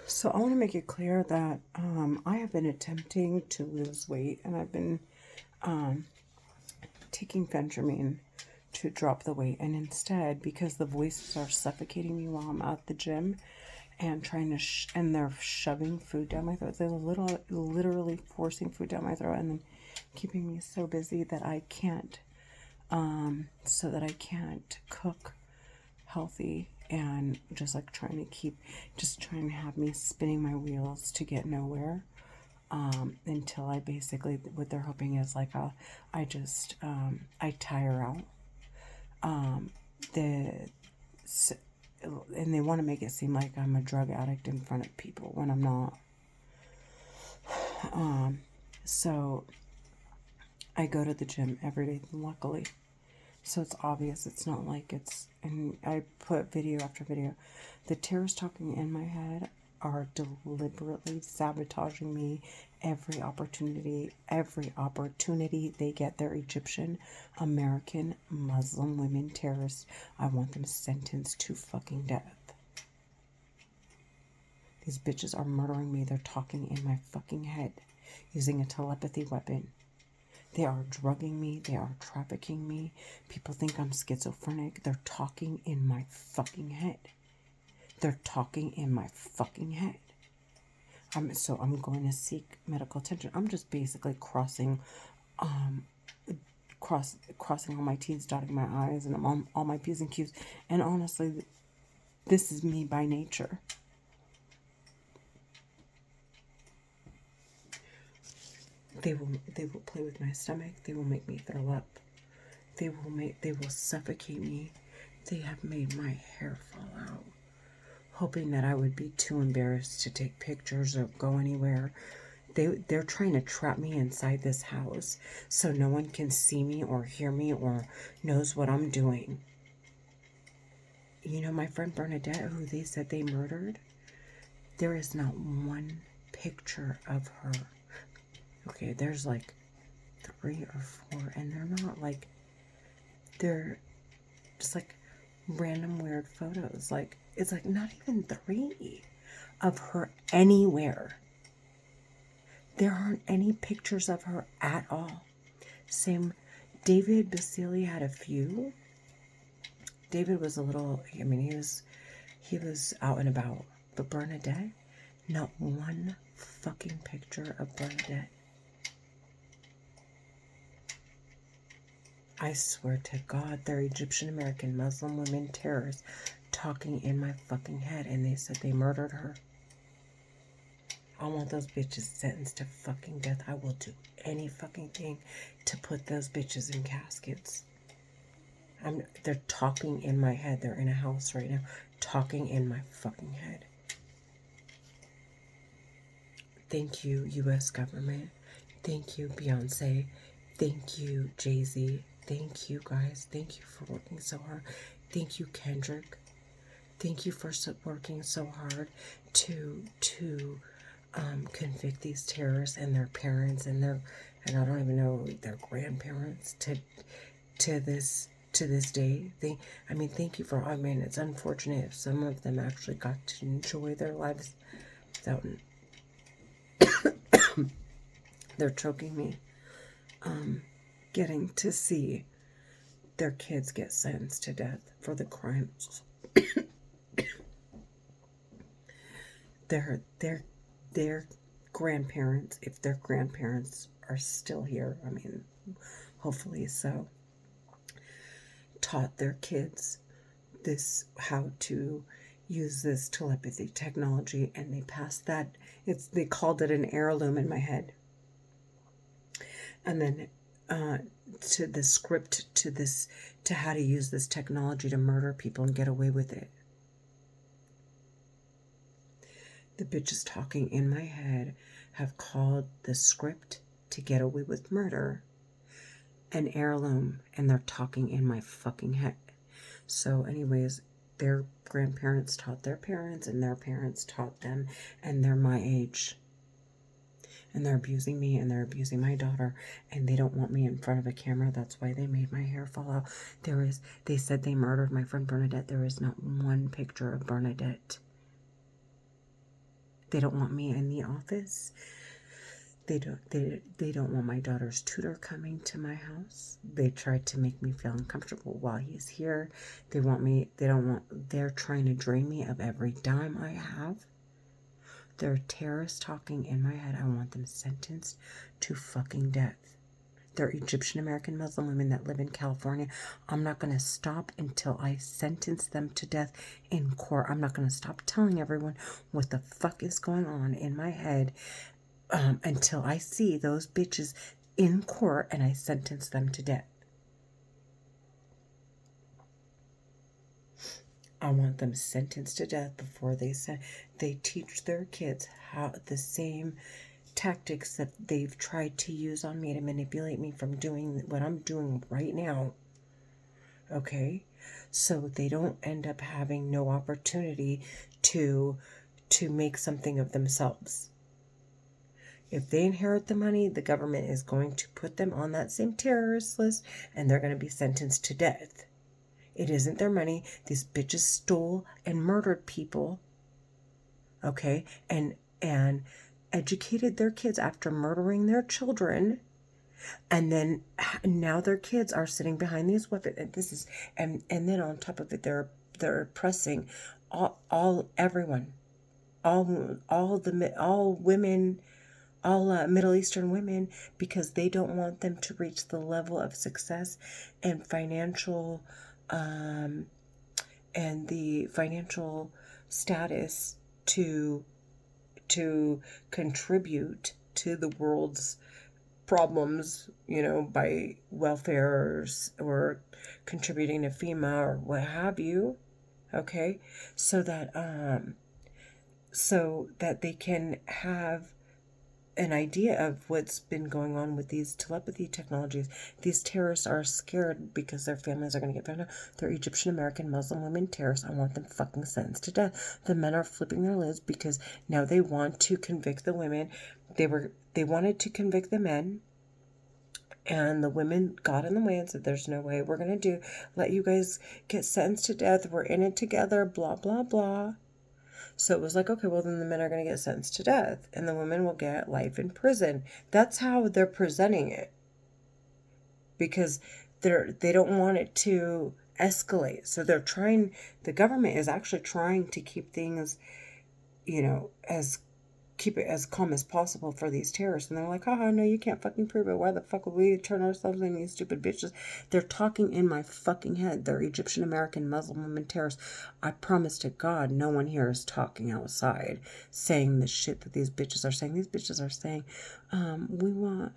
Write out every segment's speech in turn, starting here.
So I want to make it clear that I have been attempting to lose weight, and I've been taking Phentermine to drop the weight. And instead, because the voices are suffocating me while I'm at the gym and trying to, and they're shoving food down my throat, they're literally forcing food down my throat and then keeping me so busy that I can't, cook healthy, and just like trying to have me spinning my wheels to get nowhere, until I basically, what they're hoping is like I tire out. The and they want to make it seem like I'm a drug addict in front of people when I'm not. So I go to the gym every day, luckily. So it's obvious. It's not like it's, and I put video after video. The terrorists talking in my head are deliberately sabotaging me every opportunity they get. They're Egyptian, American, Muslim women terrorists. I want them sentenced to fucking death. These bitches are murdering me. They're talking in my fucking head using a telepathy weapon. They are drugging me. They are trafficking me. People think I'm schizophrenic. They're talking in my fucking head. They're talking in my fucking head. I'm going to seek medical attention. I'm just basically crossing all my T's, dotting my I's, and I'm on all my P's and Q's. And honestly, this is me by nature. They will play with my stomach. They will make me throw up. They will suffocate me. They have made my hair fall out, hoping that I would be too embarrassed to take pictures or go anywhere. They're trying to trap me inside this house so no one can see me or hear me or knows what I'm doing. You know, my friend Bernadette, who they said they murdered, there is not one picture of her. Okay, there's like 3 or 4, and they're not like, they're just like random weird photos. Like, it's like not even 3 of her anywhere. There aren't any pictures of her at all. Same, David Basili had a few. David was a little, I mean, he was out and about. But Bernadette, not one fucking picture of Bernadette. I swear to God, they're Egyptian American Muslim women terrorists talking in my fucking head, and they said they murdered her. I want those bitches sentenced to fucking death. I will do any fucking thing to put those bitches in caskets. They're talking in my head. They're in a house right now, talking in my fucking head. Thank you, U.S. government. Thank you, Beyonce. Thank you, Jay-Z. Thank you, guys. Thank you for working so hard. Thank you, Kendrick. Thank you for working so hard to convict these terrorists and their parents and I don't even know, their grandparents to this day. Thank you for, it's unfortunate if some of them actually got to enjoy their lives without, they're choking me, getting to see their kids get sentenced to death for the crimes. Their grandparents, if their grandparents are still here, hopefully so, taught their kids how to use this telepathy technology, and they passed that. They called it an heirloom in my head. And then to the script to how to use this technology to murder people and get away with it. The bitches talking in my head have called the script to get away with murder an heirloom, and they're talking in my fucking head. So anyways, their grandparents taught their parents, and their parents taught them, and they're my age. And they're abusing me, and they're abusing my daughter, and they don't want me in front of a camera. That's why they made my hair fall out. They said they murdered my friend Bernadette. There is not one picture of Bernadette They don't want me in the office. They don't want my daughter's tutor coming to my house. They tried to make me feel uncomfortable while he's here. They're trying to drain me of every dime I have. They're terrorists talking in my head. I want them sentenced to fucking death. They're Egyptian American Muslim women that live in California. I'm not going to stop until I sentence them to death in court. I'm not going to stop telling everyone what the fuck is going on in my head until I see those bitches in court and I sentence them to death. I want them sentenced to death before they teach their kids how the same tactics that they've tried to use on me to manipulate me from doing what I'm doing right now. Okay? So they don't end up having no opportunity to make something of themselves. If they inherit the money, the government is going to put them on that same terrorist list and they're going to be sentenced to death. It isn't their money. These bitches stole and murdered people. Okay? And educated their kids after murdering their children. And then now their kids are sitting behind these weapons. And then on top of it, they're oppressing everyone, all women, all Middle Eastern women, because they don't want them to reach the level of success and financial and the financial status to contribute to the world's problems, by welfare or contributing to FEMA or what have you. Okay, so that they can have an idea of what's been going on with these telepathy technologies. These terrorists are scared because their families are going to get found out. They're Egyptian American Muslim women terrorists. I want them fucking sentenced to death. The men are flipping their lids because now they want to convict the women. They wanted to convict the men, and the women got in the way and said, there's no way we're going to let you guys get sentenced to death. We're in it together, blah, blah, blah. So it was like, okay, well, then the men are going to get sentenced to death and the women will get life in prison. That's how they're presenting it, because they don't want it to escalate. So the government is actually trying to keep things, keep it as calm as possible for these terrorists. And they're like, haha, no, you can't fucking prove it. Why the fuck would we turn ourselves in, these stupid bitches? They're talking in my fucking head. They're Egyptian American Muslim women terrorists. I promise to God, no one here is talking outside saying the shit that these bitches are saying. These bitches are saying, we want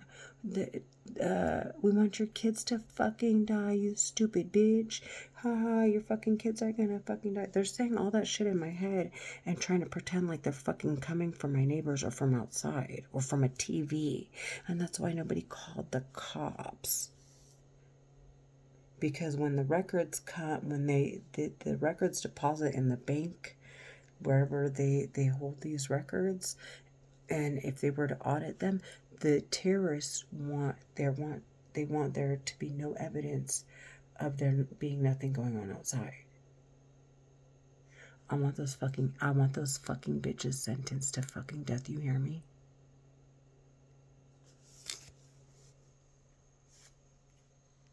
your kids to fucking die, you stupid bitch. Haha, your fucking kids are gonna fucking die. They're saying all that shit in my head and trying to pretend like they're fucking coming from my neighbors or from outside or from a TV. And that's why nobody called the cops. Because when the records the records deposit in the bank, wherever they hold these records, and if they were to audit them, the terrorists want there to be no evidence of there being nothing going on outside. I want those fucking bitches sentenced to fucking death. You hear me?